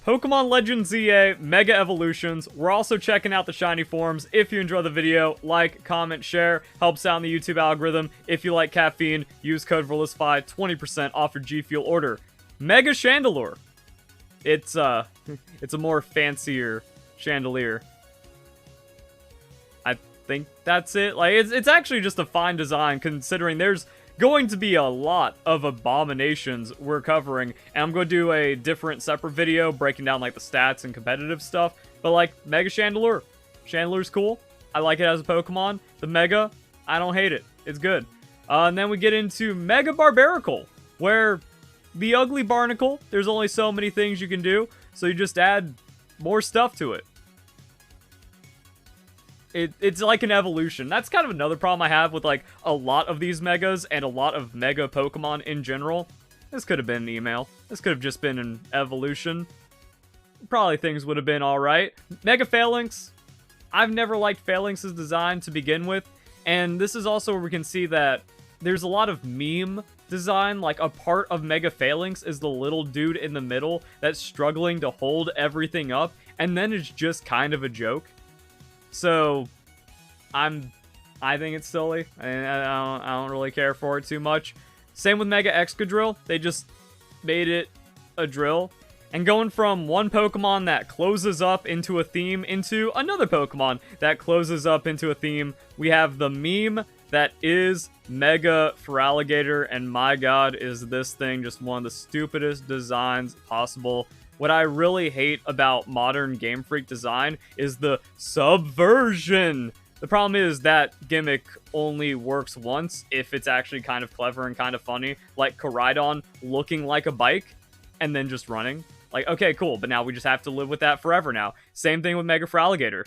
Pokemon Legends ZA Mega Evolutions. We're also checking out the shiny forms. If you enjoy the video, like, comment, share. Helps out in the YouTube algorithm. If you like caffeine, use code VERLISFY, 20% off your G Fuel order. Mega Chandelure. It's a more fancier chandelier. I think that's it. Like, it's actually just a fine design, considering there's going to be a lot of abominations we're covering, and I'm going to do a different separate video breaking down like the stats and competitive stuff. But like Mega Chandelure, Chandelure's cool. I like it as a Pokemon. The Mega, I don't hate it. It's good. And then we get into Mega Barbaracle, where the ugly Barnacle, there's only so many things you can do, so you just add more stuff to it. It's like an evolution. That's kind of another problem I have with like a lot of these megas and a lot of mega Pokemon in general. This could have been an email. This could have just been an evolution. Probably things would have been alright. Mega Falinks. I've never liked Falinks' design to begin with. And this is also where we can see that there's a lot of meme design. Like a part of Mega Falinks is the little dude in the middle that's struggling to hold everything up. And then it's just kind of a joke. So, I think it's silly. I don't really care for it too much. Same with Mega Excadrill. They just made it a drill. And going from one Pokemon that closes up into a theme into another Pokemon that closes up into a theme, we have the meme that is Mega Feraligatr. And my god, is this thing just one of the stupidest designs possible. What I really hate about modern Game Freak design is the subversion. The problem is that gimmick only works once if it's actually kind of clever and kind of funny. Like Koraidon looking like a bike and then just running. Like, okay, cool, but now we just have to live with that forever now. Same thing with Mega Feraligatr.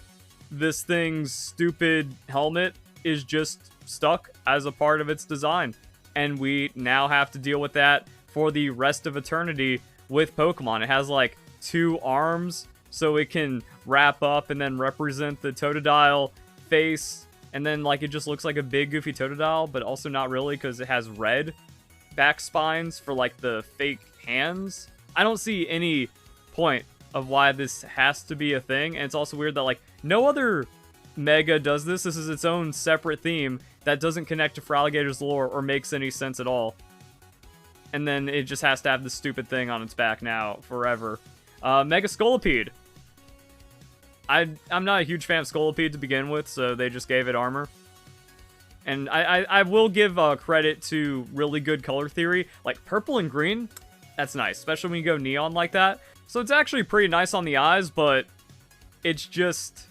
This thing's stupid helmet is just stuck as a part of its design. And we now have to deal with that for the rest of eternity. With Pokemon, it has like 2 arms, so it can wrap up and then represent the Totodile face, and then like it just looks like a big goofy Totodile, but also not really because it has red back spines for like the fake hands. I don't see any point of why this has to be a thing, and it's also weird that like no other Mega does this. This is its own separate theme that doesn't connect to Feraligatr's lore or makes any sense at all. And then it just has to have this stupid thing on its back now, forever. Mega Scolipede. I'm not a huge fan of Scolipede to begin with, so they just gave it armor. And I will give credit to really good color theory. Like, purple and green, that's nice, especially when you go neon like that. So it's actually pretty nice on the eyes, but it's just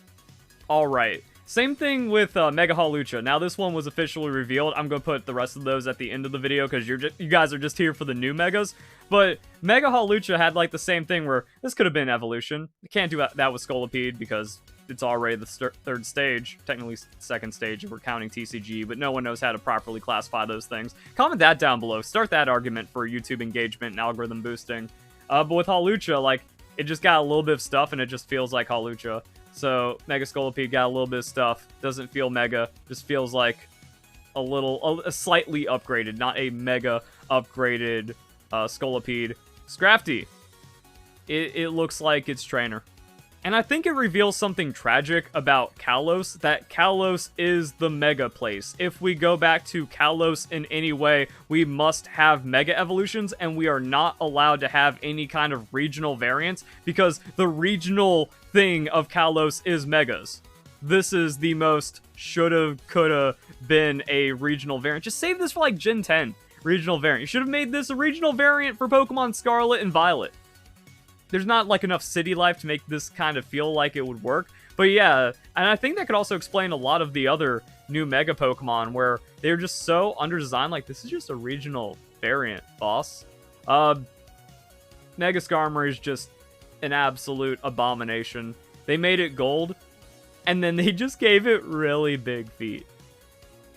alright. Same thing with Mega Hawlucha. Now this one was officially revealed. I'm going to put the rest of those at the end of the video because you guys are just here for the new Megas. But Mega Hawlucha had like the same thing where this could have been evolution. You can't do that with Scolipede because it's already the 3rd stage. Technically 2nd stage if we're counting TCG, but no one knows how to properly classify those things. Comment that down below. Start that argument for YouTube engagement and algorithm boosting. But with Hawlucha, like, it just got a little bit of stuff and it just feels like Hawlucha. So, Mega Scolipede got a little bit of stuff. Doesn't feel mega. Just feels like a slightly upgraded, not a mega upgraded Scolipede. Scrafty. It looks like its trainer. And I think it reveals something tragic about Kalos, that Kalos is the mega place. If we go back to Kalos in any way, we must have mega evolutions, and we are not allowed to have any kind of regional variants, because the regional thing of Kalos is megas. This is the most shoulda, coulda been a regional variant. Just save this for like Gen 10 regional variant. You should have made this a regional variant for Pokemon Scarlet and Violet. There's not like enough city life to make this kind of feel like it would work. But yeah, and I think that could also explain a lot of the other new Mega Pokemon where they're just so underdesigned. Like, this is just a regional variant, boss. Mega Skarmory is just an absolute abomination. They made it gold, and then they just gave it really big feet.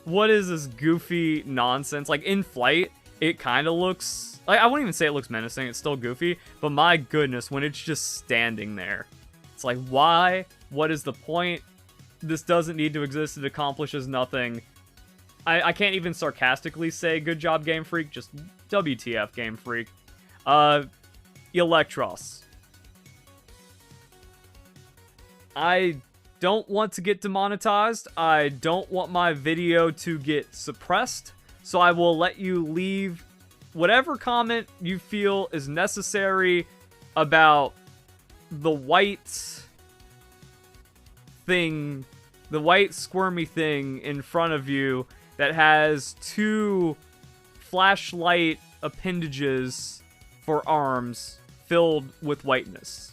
What is this goofy nonsense? Like, in flight, it kind of looks... Like, I wouldn't even say it looks menacing, it's still goofy, but my goodness, when it's just standing there, it's like, why? What is the point? This doesn't need to exist, it accomplishes nothing. I can't even sarcastically say, good job, Game Freak, just WTF, Game Freak. Eelektross. I don't want to get demonetized. I don't want my video to get suppressed. So I will let you leave whatever comment you feel is necessary about the white thing, the white squirmy thing in front of you that has 2 flashlight appendages for arms filled with whiteness.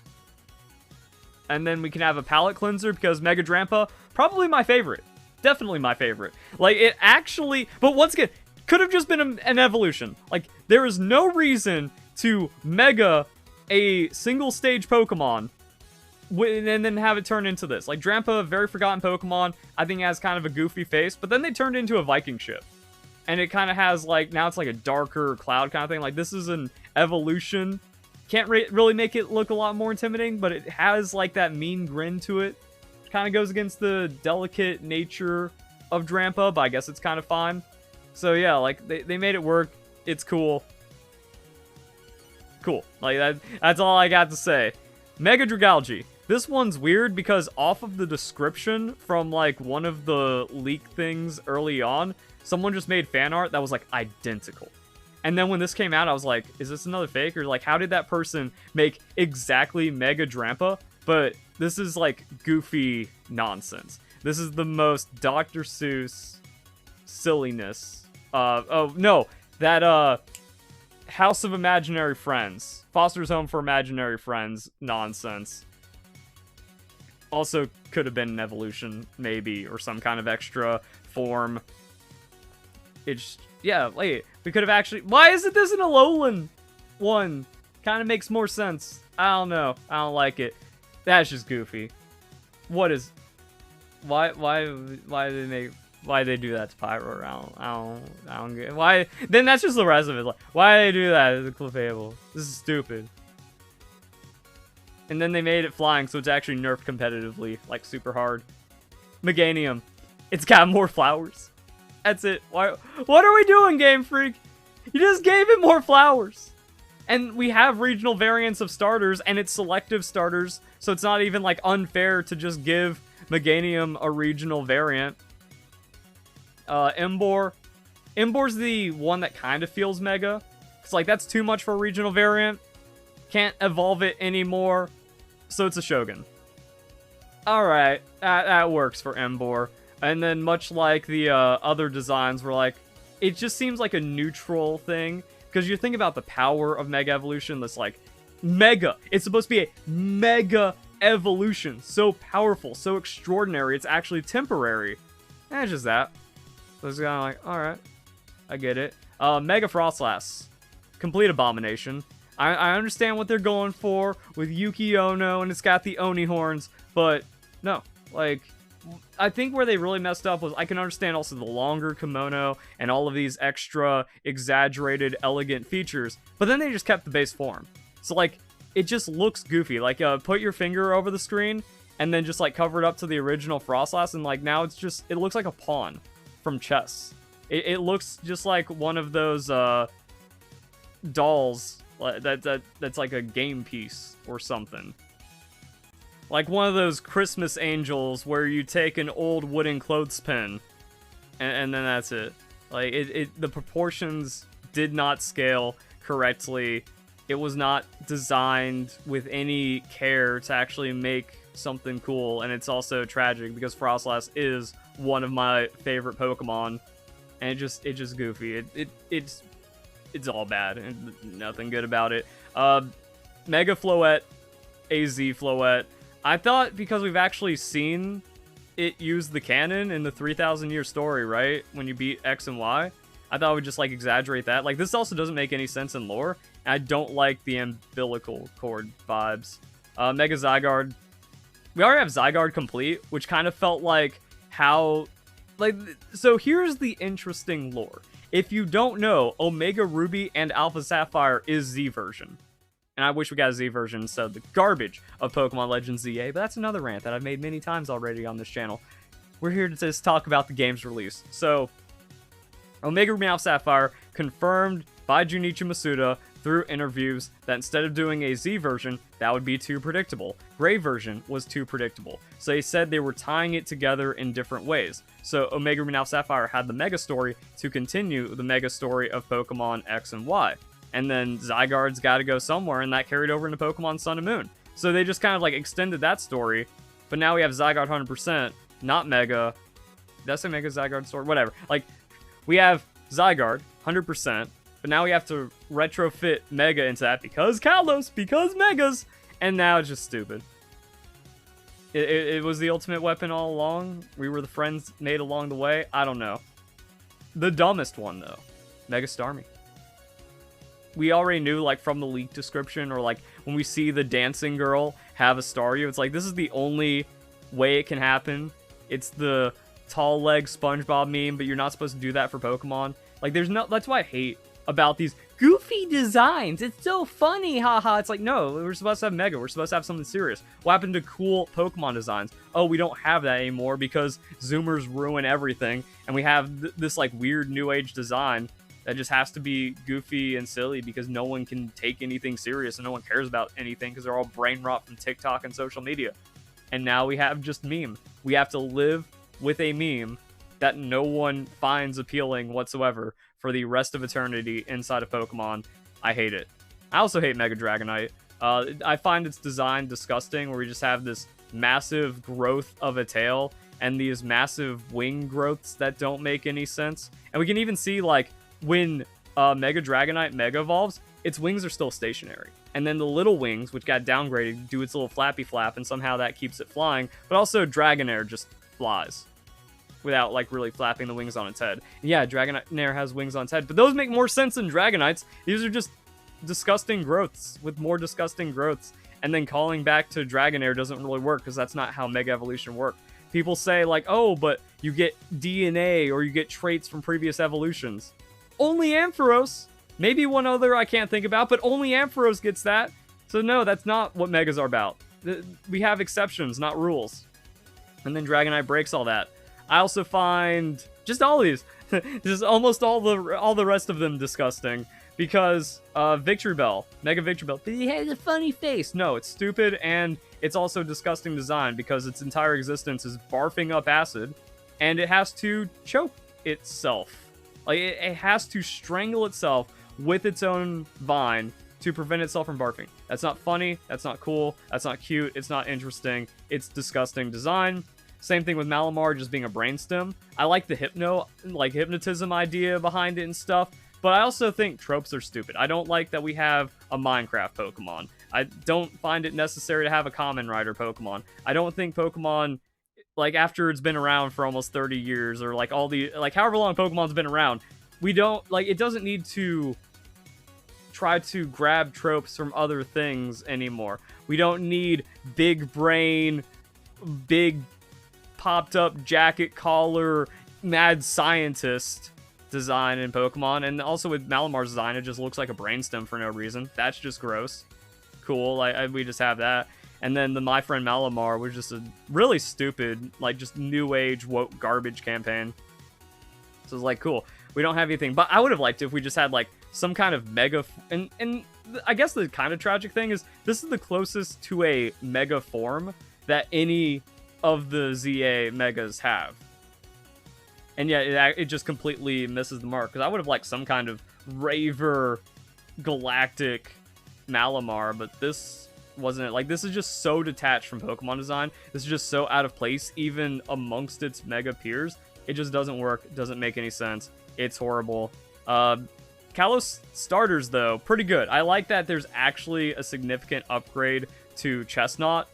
And then we can have a palette cleanser because Mega Drampa, probably my favorite. Definitely my favorite. Like, it actually, but once again, could have just been an evolution. Like, there is no reason to Mega a single stage Pokemon and then have it turn into this. Like, Drampa, very forgotten Pokemon, I think has kind of a goofy face, but then they turned into a Viking ship. And it kind of has, like, now it's like a darker cloud kind of thing. Like, this is an evolution. Can't really make it look a lot more intimidating, but it has, like, that mean grin to it. Kind of goes against the delicate nature of Drampa, but I guess it's kind of fine. So, yeah, like, they made it work. It's cool. Cool. Like, that's all I got to say. Mega Dragalge. This one's weird because off of the description from, like, one of the leak things early on, someone just made fan art that was, like, identical. And then when this came out, I was like, is this another fake? Or, like, how did that person make exactly Mega Drampa? But this is, like, goofy nonsense. This is the most Dr. Seuss silliness. Oh, no. That, House of Imaginary Friends. Foster's Home for Imaginary Friends nonsense. Also could have been an evolution, maybe, or some kind of extra form. It's, yeah, wait, we could have actually, why isn't this an Alolan one? Kind of makes more sense. I don't know. I don't like it. That's just goofy. What is, why did they do that to Pyroar? I don't get it. Why, then that's just the rest of it. Like, why did they do that to Clefable? This is stupid. And then they made it flying, so it's actually nerfed competitively, like, super hard. Meganium. It's got more flowers. That's it. Why? What are we doing, Game Freak? You just gave it more flowers. And we have regional variants of starters, and it's selective starters, so it's not even, like, unfair to just give Meganium a regional variant. Emboar. Emboar's the one that kind of feels mega. It's like, that's too much for a regional variant. Can't evolve it anymore, so it's a Shogun. Alright, that works for Emboar. And then much like the other designs were like, it just seems like a neutral thing. Because you think about the power of Mega Evolution, that's like, Mega! It's supposed to be a Mega Evolution. So powerful, so extraordinary, it's actually temporary. And it's just that. So it's kind of like, alright, I get it. Mega Froslass. Complete abomination. I understand what they're going for with Yuki Ono, and it's got the Oni horns, but no, like, I think where they really messed up was, I can understand also the longer kimono and all of these extra exaggerated elegant features, but then they just kept the base form. So, like, it just looks goofy. Like, put your finger over the screen and then just, like, cover it up to the original Froslass, and, like, now it's just, it looks like a pawn from chess. It looks just like one of those dolls that's like a game piece or something. Like one of those Christmas angels where you take an old wooden clothespin and then that's it. Like, the proportions did not scale correctly. It was not designed with any care to actually make something cool, and it's also tragic because Froslass is one of my favorite Pokemon, and it's just goofy. It's all bad and nothing good about it. Mega Floette, AZ Floette. I thought because we've actually seen it use the cannon in the 3,000 year story, right? When you beat X and Y. I thought I would just, like, exaggerate that. Like, this also doesn't make any sense in lore. And I don't like the umbilical cord vibes. Mega Zygarde. We already have Zygarde complete, which kind of felt like how... Like, so here's the interesting lore. If you don't know, Omega Ruby and Alpha Sapphire is Z version. And I wish we got a Z version instead of the garbage of Pokemon Legends ZA, but that's another rant that I've made many times already on this channel. We're here to just talk about the game's release. So, Omega Ruby and Alpha Sapphire confirmed by Junichi Masuda through interviews that instead of doing a Z version, that would be too predictable. Gray version was too predictable. So they said they were tying it together in different ways. So Omega Ruby Alpha Sapphire had the Mega story to continue the Mega story of Pokemon X and Y. And then Zygarde's got to go somewhere, and that carried over into Pokemon Sun and Moon. So they just kind of like extended that story, but now we have Zygarde 100%, not Mega. Did I say Mega Zygarde story? Whatever. Like, we have Zygarde 100%, but now we have to retrofit Mega into that because Kalos, because Megas, and now it's just stupid. It was the ultimate weapon all along. We were the friends made along the way. I don't know. The dumbest one, though. Mega Starmie. We already knew, like, from the leak description, or, like, when we see the dancing girl have a Staryu, it's like, this is the only way it can happen. It's the tall leg SpongeBob meme, but you're not supposed to do that for Pokemon. Like, there's no... That's why I hate about these goofy designs. It's so funny, haha. It's like, no, we're supposed to have Mega. We're supposed to have something serious. What happened to cool Pokemon designs? Oh, we don't have that anymore because Zoomers ruin everything, and we have this, like, weird new age design that just has to be goofy and silly because no one can take anything serious and no one cares about anything because they're all brain rot from TikTok and social media. And now we have just meme. We have to live with a meme that no one finds appealing whatsoever for the rest of eternity inside of Pokemon. I hate it. I also hate Mega Dragonite. I find its design disgusting, where we just have this massive growth of a tail and these massive wing growths that don't make any sense. And we can even see, like, when Mega Dragonite Mega evolves, its wings are still stationary. And then the little wings, which got downgraded, do its little flappy flap, and somehow that keeps it flying. But also Dragonair just flies without, like, really flapping the wings on its head. Yeah, Dragonair has wings on its head, but those make more sense than Dragonites. These are just disgusting growths with more disgusting growths. And then calling back to Dragonair doesn't really work because that's not how Mega Evolution works. People say, like, oh, but you get DNA or you get traits from previous evolutions. Only Ampharos. Maybe one other I can't think about, but only Ampharos gets that. So no, that's not what Megas are about. We have exceptions, not rules. And then Dragonite breaks all that. I also find just all these, just almost all the rest of them disgusting. Because Victreebel, Mega Victreebel, but he has a funny face. No, it's stupid, and it's also disgusting design because its entire existence is barfing up acid, and it has to choke itself. Like, it has to strangle itself with its own vine to prevent itself from barfing. That's not funny, that's not cool, that's not cute, it's not interesting, it's disgusting design. Same thing with Malamar just being a brainstem. I like the hypnotism idea behind it and stuff, but I also think tropes are stupid. I don't like that we have a Minecraft Pokemon. I don't find it necessary to have a Kamen Rider Pokemon. I don't think Pokemon, like, after it's been around for almost 30 years, or, like, all the, like, however long Pokemon's been around, we don't, like, it doesn't need to try to grab tropes from other things anymore. We don't need big brain, big popped up jacket collar, mad scientist design in Pokemon. And also with Malamar's design, it just looks like a brainstem for no reason. That's just gross. Cool, we just have that. And then the My Friend Malamar was just a really stupid, like, just new age woke garbage campaign. So it's like, cool, we don't have anything. But I would have liked it if we just had, like, some kind of mega... And I guess the kind of tragic thing is this is the closest to a mega form that any of the ZA megas have. And yeah, it just completely misses the mark. Because I would have liked some kind of Raver galactic Malamar, but this wasn't it. Like, this is just so detached from Pokemon design. This is just so out of place, even amongst its mega peers. It just doesn't work, doesn't make any sense. It's horrible. Kalos starters, though, pretty good. I like that there's actually a significant upgrade to Chesnaught.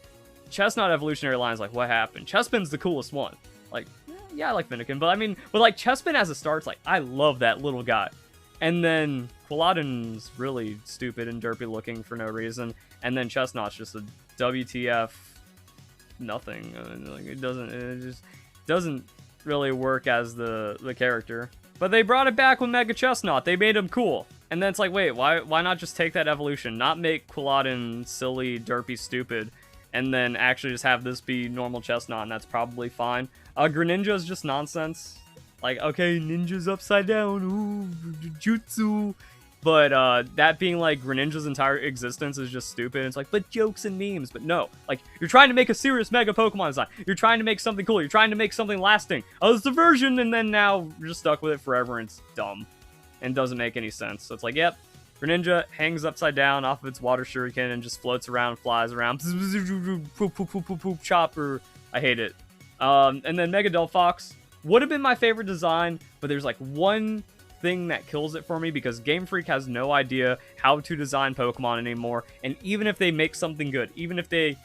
Chesnaught evolutionary line is like, what happened? Chespin's the coolest one. Like, yeah, I like Fennekin, but I mean, but like, Chespin as a start, it's like, I love that little guy. And then Quilladin's really stupid and derpy looking for no reason. And then Chesnaught's just a WTF nothing. Like, it just doesn't really work as the character. But they brought it back with Mega Chesnaught. They made him cool. And then it's like, wait, why not just take that evolution? Not make Quilladin silly, derpy, stupid, and then actually just have this be normal Chesnaught, and that's probably fine. Greninja is just nonsense. Like, okay, ninja's upside down, ooh, jutsu. But that being like Greninja's entire existence is just stupid. It's like, but jokes and memes. But no, like, you're trying to make a serious Mega Pokemon design. You're trying to make something cool. You're trying to make something lasting. Oh, it's the version, and then now you're just stuck with it forever, and it's dumb. And doesn't make any sense. So it's like, yep, Greninja hangs upside down off of its water shuriken and just floats around, flies around. Poop, poop, poop, poop, poop, chopper. I hate it. And then Mega Delphox would have been my favorite design, but there's like one thing that kills it for me, because Game Freak has no idea how to design Pokemon anymore. And even if they make something good, even if they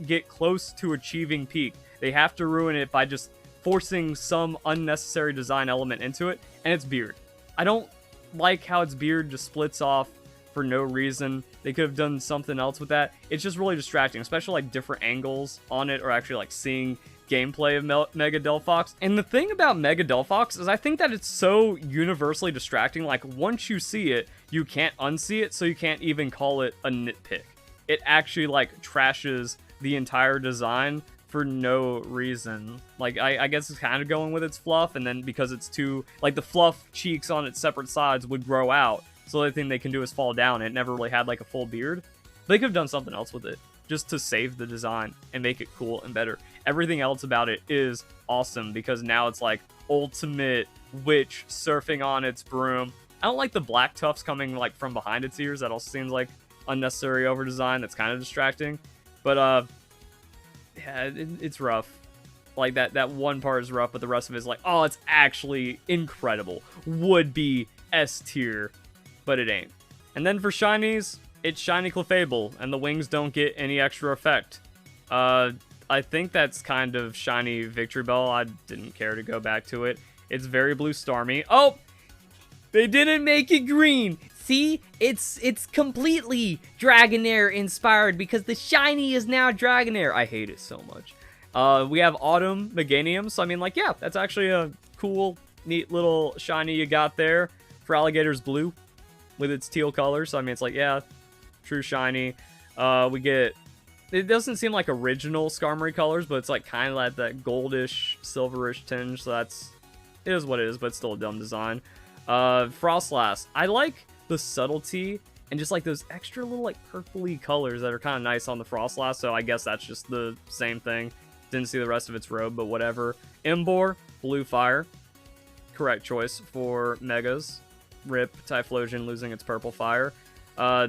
get close to achieving peak, they have to ruin it by just forcing some unnecessary design element into it, and it's Beard. I don't like how its beard just splits off for no reason. They could have done something else with that. It's just really distracting, especially like different angles on it, or actually like seeing gameplay of Mega Delphox. And the thing about Mega Delphox is I think that it's so universally distracting. Like, once you see it, you can't unsee it, so you can't even call it a nitpick. It actually like trashes the entire design for no reason. Like, I guess it's kind of going with its fluff, and then because it's too, like, the fluff cheeks on its separate sides would grow out, so the only thing they can do is fall down. It never really had like a full beard. They could have done something else with it, just to save the design and make it cool and better. Everything else about it is awesome, because now it's like ultimate witch surfing on its broom. I don't like the black tufts coming like from behind its ears. That also seems like unnecessary over design. That's kind of distracting. But yeah, it's rough. Like, that one part is rough, but the rest of it is like, oh, it's actually incredible. Would be S tier, but it ain't. And then for shinies, it's shiny Clefable, and the wings don't get any extra effect. I think that's kind of shiny Victreebel. I didn't care to go back to it. It's very blue Starmie. Oh, they didn't make it green. See, it's completely Dragonair inspired, because the shiny is now Dragonair. I hate it so much. We have Autumn Meganium, so I mean, like, yeah, that's actually a cool, neat little shiny you got there. Feraligatr's blue with its teal color, so I mean, it's like, yeah, true shiny. We get, it doesn't seem like original Skarmory colors, but it's like kind of like that goldish, silverish tinge, so it is what it is, but it's still a dumb design. Froslass, I like the subtlety and just like those extra little like purpley colors that are kind of nice on the Froslass, so I guess that's just the same thing. Didn't see the rest of its robe, but whatever. Emboar, blue fire, correct choice for Megas. Rip Typhlosion losing its purple fire. I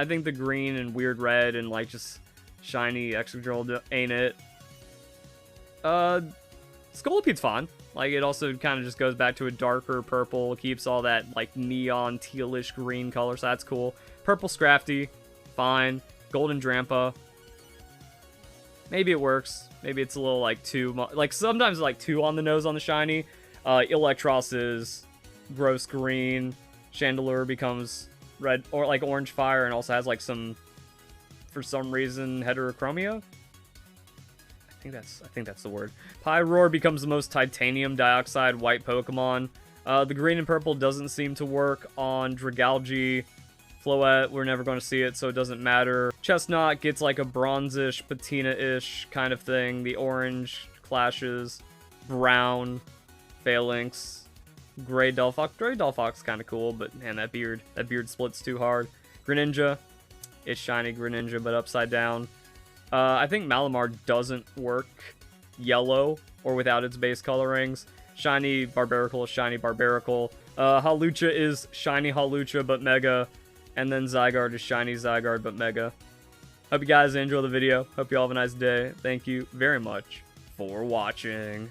think the green and weird red and like just shiny Excadrill ain't it. Scolipede's fine. Like, it also kind of just goes back to a darker purple, keeps all that, like, neon, tealish green color, so that's cool. Purple Scrafty, fine. Golden Drampa, maybe it works. Maybe it's a little, like, too... Like, sometimes, like, too on the nose on the shiny. Eelektross is gross green. Chandelure becomes red, or, like, orange fire, and also has, like, some, for some reason, heterochromia? I think that's the word. Pyroar becomes the most titanium dioxide white Pokemon. The green and purple doesn't seem to work on Dragalge. Floette, we're never going to see it, so it doesn't matter. Chesnaught gets like a bronzish, patina-ish kind of thing. The orange clashes. Brown, Falinks, gray Delphox. Gray Delphox kind of cool, but man, that beard splits too hard. Greninja, it's shiny Greninja, but upside down. I think Malamar doesn't work yellow or without its base colorings. Shiny Barbaracle is shiny Barbaracle. Hawlucha is shiny Hawlucha, but Mega. And then Zygarde is shiny Zygarde, but Mega. Hope you guys enjoy the video. Hope you all have a nice day. Thank you very much for watching.